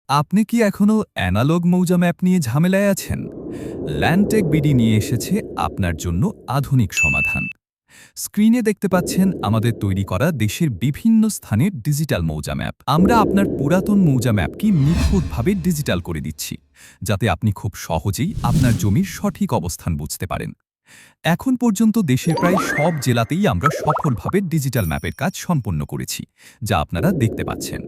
আপনি কি এখনো অ্যানালগ মৌজা ম্যাপ নিয়ে ঝামেলায় আছেন? ল্যান্ডটেক বিডি নিয়ে এসেছে আপনার জন্য আধুনিক সমাধান। স্ক্রিনে দেখতে পাচ্ছেন আমাদের তৈরি করা দেশের বিভিন্ন স্থানের ডিজিটাল মৌজা ম্যাপ। আমরা আপনার পুরাতন মৌজা ম্যাপকে নিখুঁতভাবে ডিজিটাল করে দিচ্ছি, যাতে আপনি খুব সহজেই আপনার জমির সঠিক অবস্থান বুঝতে পারেন। এখন পর্যন্ত দেশের প্রায় সব জেলাতেই আমরা সফলভাবে ডিজিটাল ম্যাপের কাজ সম্পন্ন করেছি, যা আপনারা দেখতে পাচ্ছেন।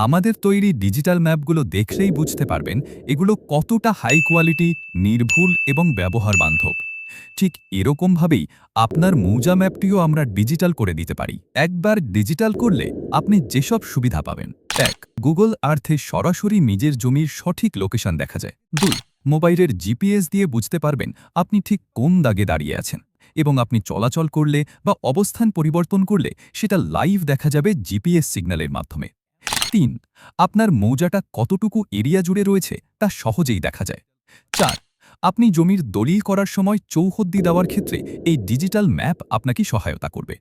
আমাদের তৈরি ডিজিটাল ম্যাপগুলো দেখলেই বুঝতে পারবেন এগুলো কতটা হাই কোয়ালিটি, নির্ভুল এবং ব্যবহার বান্ধব। ঠিক এরকমভাবেই আপনার মৌজা ম্যাপটিও আমরা ডিজিটাল করে দিতে পারি। একবার ডিজিটাল করলে আপনি যেসব সুবিধা পাবেন: ১. গুগল আর্থে সরাসরি নিজের জমির সঠিক লোকেশন দেখা যায়। ২. মোবাইলের জিপিএস দিয়ে বুঝতে পারবেন আপনি ঠিক কোন দাগে দাঁড়িয়ে আছেন, এবং আপনি চলাচল করলে বা অবস্থান পরিবর্তন করলে সেটা লাইভ দেখা যাবে জিপিএস সিগন্যালের মাধ্যমে। ৩. আপনার মৌজাটা কতটুকু এরিয়া জুড়ে রয়েছে তা সহজেই দেখা যায়। ৪. আপনি জমির দলিল করার সময় চৌহদ্দি দেওয়ার ক্ষেত্রে এই ডিজিটাল ম্যাপ আপনাকে সহায়তা করবে।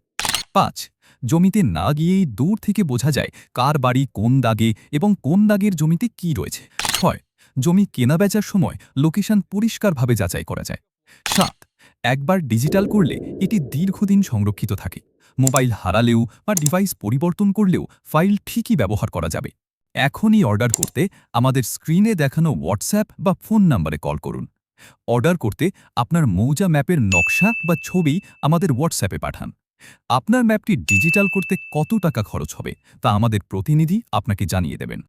৫. জমিতে না গিয়েই দূর থেকে বোঝা যায় কার বাড়ি কোন দাগে এবং কোন দাগের জমিতে কি রয়েছে। ৬. জমি কেনাবেচার সময় লোকেশন পরিষ্কারভাবে যাচাই করা যায়। ৭. একবার ডিজিটাল করলে এটি দীর্ঘদিন সংরক্ষিত থাকে। মোবাইল হারালেও বা ডিভাইস পরিবর্তন করলেও ফাইল ঠিকই ব্যবহার করা যাবে। এখনই অর্ডার করতে আমাদের স্ক্রিনে দেখানো হোয়াটসঅ্যাপ বা ফোন নম্বরে কল করুন। অর্ডার করতে আপনার মৌজা ম্যাপের নকশা বা ছবি আমাদের হোয়াটসঅ্যাপে পাঠান। আপনার ম্যাপটি ডিজিটাল করতে কত টাকা খরচ হবে তা আমাদের প্রতিনিধি আপনাকে জানিয়ে দেবেন।